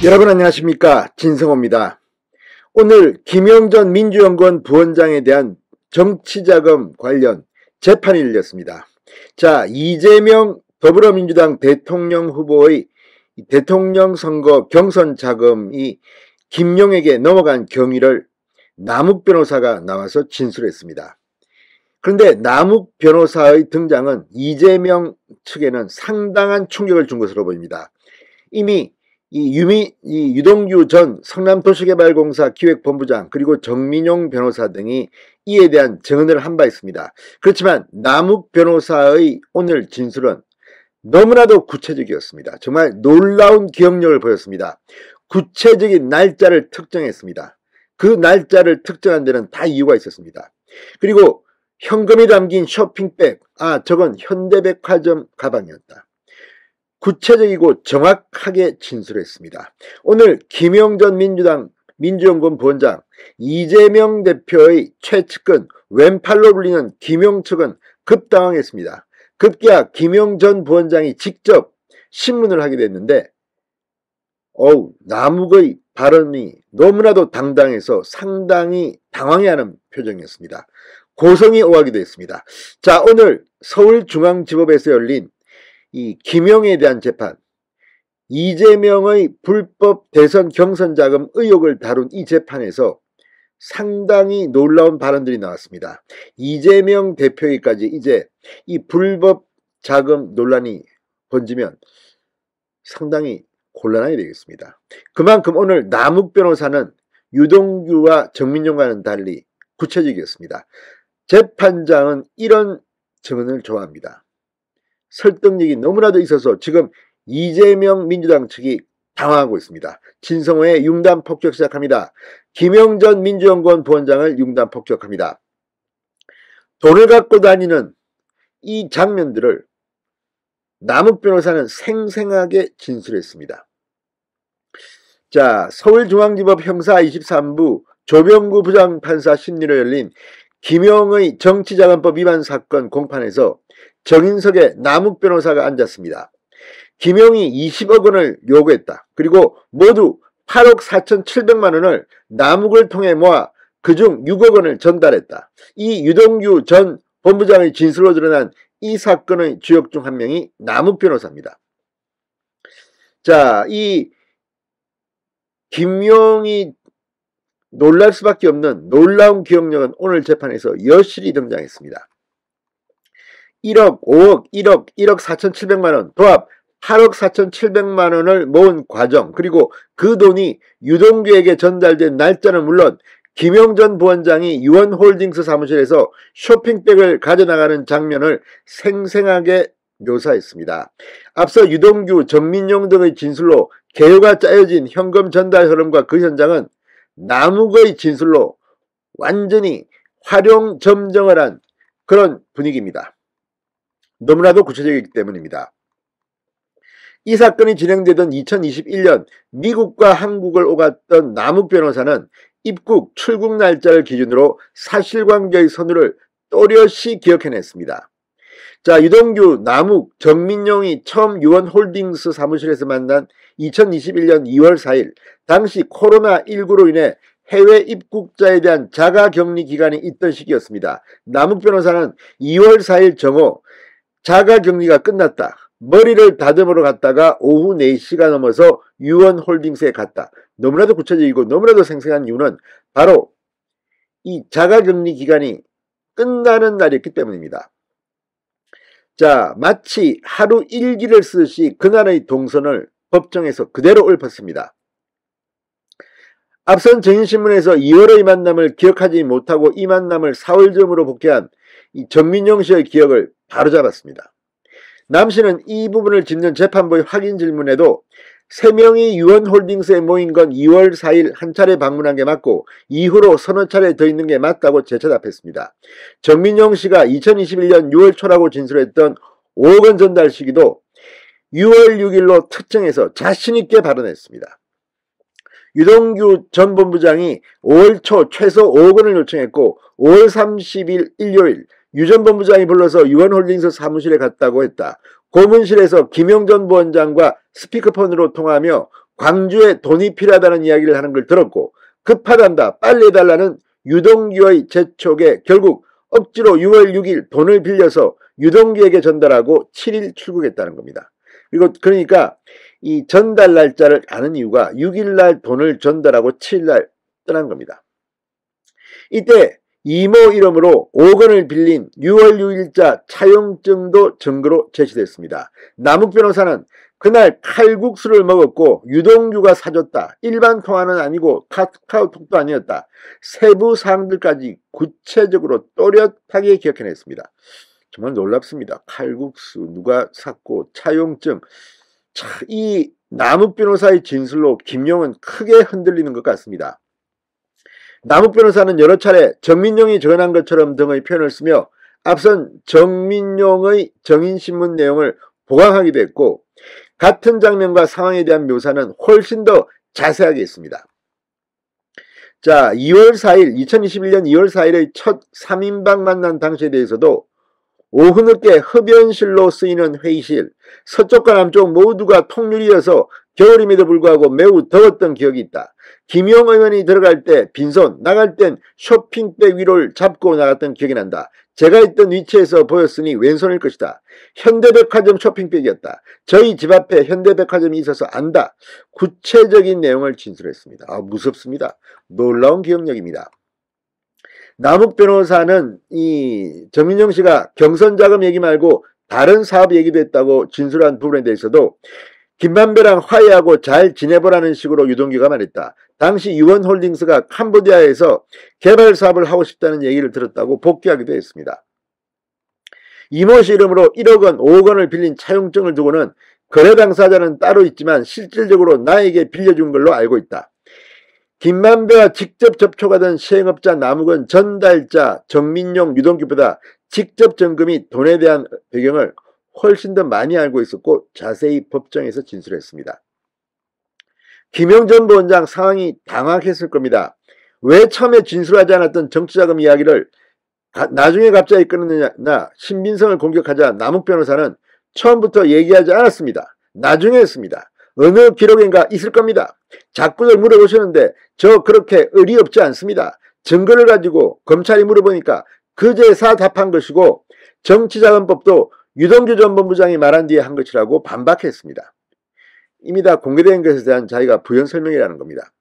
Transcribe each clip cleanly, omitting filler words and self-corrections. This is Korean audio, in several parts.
여러분 안녕하십니까, 진성호입니다. 오늘 김영전 민주연구원 부원장에 대한 정치자금 관련 재판이 열렸습니다. 자, 이재명 더불어민주당 대통령 후보의 대통령 선거 경선 자금이 김용에게 넘어간 경위를 남욱 변호사가 나와서 진술했습니다. 그런데 남욱 변호사의 등장은 이재명 측에는 상당한 충격을 준 것으로 보입니다. 이미 유동규 전 성남도시개발공사 기획본부장 그리고 정민용 변호사 등이 이에 대한 증언을 한 바 있습니다. 그렇지만 남욱 변호사의 오늘 진술은 너무나도 구체적이었습니다. 정말 놀라운 기억력을 보였습니다. 구체적인 날짜를 특정했습니다. 그 날짜를 특정한 데는 다 이유가 있었습니다. 그리고 현금이 담긴 쇼핑백, 저건 현대백화점 가방이었다. 구체적이고 정확하게 진술했습니다. 오늘 김영전 민주연구원 부원장, 이재명 대표의 최측근 왼팔로 불리는 김용 측은 급당황했습니다. 급기야 김영전 부원장이 직접 신문을 하게 됐는데 남욱의 발언이 너무나도 당당해서 상당히 당황해하는 표정이었습니다. 고성이 오가기도 했습니다. 자, 오늘 서울중앙지법에서 열린 이 김용에 대한 재판, 이재명의 불법 대선 경선 자금 의혹을 다룬 이 재판에서 상당히 놀라운 발언들이 나왔습니다. 이재명 대표에게까지 이제 이 불법 자금 논란이 번지면 상당히 곤란하게 되겠습니다. 그만큼 오늘 남욱 변호사는 유동규와 정민용과는 달리 구체적이었습니다. 재판장은 이런 증언을 좋아합니다. 설득력이 너무나도 있어서 지금 이재명 민주당 측이 당황하고 있습니다. 진성호의 융단 폭격 시작합니다. 김영전 민주연구원 부원장을 융단 폭격합니다. 돈을 갖고 다니는 이 장면들을 남욱 변호사는 생생하게 진술했습니다. 자, 서울중앙지법 형사 23부 조병구 부장판사 심리로 열린 김용의 정치자금법 위반 사건 공판에서 정인석에 남욱 변호사가 앉았습니다. 김용이 20억 원을 요구했다. 그리고 모두 8억 4,700만 원을 남욱을 통해 모아 그중 6억 원을 전달했다. 이 유동규 전 본부장의 진술로 드러난 이 사건의 주역 중 한 명이 남욱 변호사입니다. 자, 이 김용이 놀랄 수밖에 없는 놀라운 기억력은 오늘 재판에서 여실히 등장했습니다. 1억, 5억, 1억 4,700만 원, 도합 8억 4,700만 원을 모은 과정, 그리고 그 돈이 유동규에게 전달된 날짜는 물론 김영전 부원장이 유원홀딩스 사무실에서 쇼핑백을 가져나가는 장면을 생생하게 묘사했습니다. 앞서 유동규, 정민용 등의 진술로 개요가 짜여진 현금 전달 흐름과 그 현장은 남욱의 진술로 완전히 활용점정을 한 그런 분위기입니다. 너무나도 구체적이기 때문입니다. 이 사건이 진행되던 2021년 미국과 한국을 오갔던 남욱 변호사는 입국, 출국 날짜를 기준으로 사실관계의 선우를 또렷이 기억해냈습니다. 자, 유동규, 남욱, 정민용이 처음 유원홀딩스 사무실에서 만난 2021년 2월 4일 당시 코로나19로 인해 해외 입국자에 대한 자가격리 기간이 있던 시기였습니다. 남욱 변호사는 2월 4일 정오 자가격리가 끝났다. 머리를 다듬으러 갔다가 오후 4시가 넘어서 유원홀딩스에 갔다. 너무나도 구체적이고 너무나도 생생한 이유는 바로 이 자가격리 기간이 끝나는 날이었기 때문입니다. 자, 마치 하루 일기를 쓰듯이 그날의 동선을 법정에서 그대로 읊었습니다. 앞선 정인신문에서 2월의 만남을 기억하지 못하고 이 만남을 4월 즈음으로 복귀한 이 정민용 씨의 기억을 바로잡았습니다. 남 씨는 이 부분을 짚는 재판부의 확인 질문에도 3명이 유원홀딩스에 모인 건 2월 4일 한 차례 방문한 게 맞고 이후로 서너 차례 더 있는 게 맞다고 재차답했습니다. 정민용 씨가 2021년 6월 초라고 진술했던 5억 원 전달 시기도 6월 6일로 특정해서 자신있게 발언했습니다. 유동규 전 본부장이 5월 초 최소 5억 원을 요청했고 5월 30일 일요일 유 전 본부장이 불러서 유원홀딩스 사무실에 갔다고 했다. 고문실에서 김영전 부원장과 스피커폰으로 통화하며 광주에 돈이 필요하다는 이야기를 하는 걸 들었고 급하단다 빨리 해달라는 유동규의 재촉에 결국 억지로 6월 6일 돈을 빌려서 유동규에게 전달하고 7일 출국했다는 겁니다. 그리고 그러니까 이 전달 날짜를 아는 이유가 6일날 돈을 전달하고 7일날 떠난 겁니다. 이때 이모 이름으로 5억 원을 빌린 6월 6일자 차용증도 증거로 제시됐습니다. 남욱 변호사는 그날 칼국수를 먹었고 유동규가 사줬다. 일반 통화는 아니고 카카오톡도 아니었다. 세부 사항들까지 구체적으로 또렷하게 기억해냈습니다. 정말 놀랍습니다. 칼국수 누가 샀고 차용증. 이 남욱 변호사의 진술로 김용은 크게 흔들리는 것 같습니다. 남욱 변호사는 여러 차례 정민용이 적어난 것처럼 등의 표현을 쓰며 앞선 정민용의 정인신문 내용을 보강하기도 했고 같은 장면과 상황에 대한 묘사는 훨씬 더 자세하게 했습니다. 자, 2021년 2월 4일의 첫 3인방 만난 당시에 대해서도 오후 늦게 흡연실로 쓰이는 회의실, 서쪽과 남쪽 모두가 통유리여서 겨울임에도 불구하고 매우 더웠던 기억이 있다. 김용 의원이 들어갈 때 빈손, 나갈 땐 쇼핑백 위를 잡고 나갔던 기억이 난다. 제가 있던 위치에서 보였으니 왼손일 것이다. 현대백화점 쇼핑백이었다. 저희 집 앞에 현대백화점이 있어서 안다. 구체적인 내용을 진술했습니다. 무섭습니다. 놀라운 기억력입니다. 남욱 변호사는 이 정민용 씨가 경선자금 얘기 말고 다른 사업 얘기도 했다고 진술한 부분에 대해서도 김만배랑 화해하고 잘 지내보라는 식으로 유동규가 말했다. 당시 유원홀딩스가 캄보디아에서 개발 사업을 하고 싶다는 얘기를 들었다고 복귀하기도 했습니다. 이모 씨 이름으로 1억 원, 5억 원을 빌린 차용증을 두고는 거래 당사자는 따로 있지만 실질적으로 나에게 빌려준 걸로 알고 있다. 김만배와 직접 접촉하던 시행업자 남욱은 전달자 정민용, 유동규보다 직접 전금이 돈에 대한 배경을 훨씬 더 많이 알고 있었고 자세히 법정에서 진술했습니다. 김용 전 부원장 상황이 당황했을 겁니다. 왜 처음에 진술하지 않았던 정치자금 이야기를 나중에 갑자기 끊느냐 신빙성을 공격하자 남욱 변호사는 처음부터 얘기하지 않았습니다. 나중에 했습니다. 어느 기록인가 있을 겁니다. 자꾸들 물어보시는데 저 그렇게 의리 없지 않습니다. 증거를 가지고 검찰이 물어보니까 그제사 답한 것이고 정치자금법도 유동규 전 본부장이 말한 뒤에 한 것이라고 반박했습니다. 이미 다 공개된 것에 대한 자기가 부연 설명이라는 겁니다.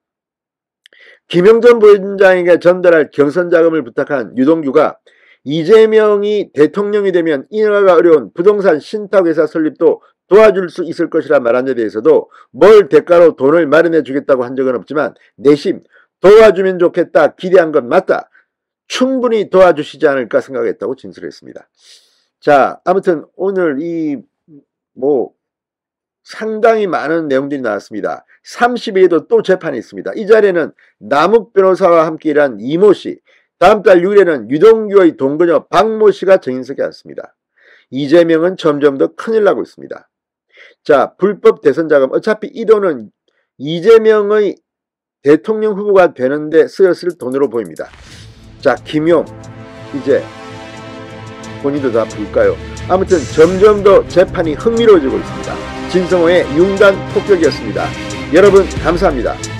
김용 전 부원장에게 전달할 경선자금을 부탁한 유동규가 이재명이 대통령이 되면 인허가가 어려운 부동산 신탁회사 설립도 도와줄 수 있을 것이라 말한 데 대해서도 뭘 대가로 돈을 마련해 주겠다고 한 적은 없지만 내심 도와주면 좋겠다 기대한 건 맞다. 충분히 도와주시지 않을까 생각했다고 진술했습니다. 자, 아무튼 오늘 상당히 많은 내용들이 나왔습니다. 30일에도 또 재판이 있습니다. 이 자리에는 남욱 변호사와 함께 일한 이모 씨, 다음 달 6일에는 유동규의 동거녀 박모 씨가 정인석에 왔습니다. 이재명은 점점 더 큰일 나고 있습니다. 자, 불법 대선 자금, 어차피 이 돈은 이재명의 대통령 후보가 되는데 쓰였을 돈으로 보입니다. 자, 김용 이제 본인도 다 볼까요? 아무튼 점점 더 재판이 흥미로워지고 있습니다. 진성호의 융단 폭격이었습니다. 여러분 감사합니다.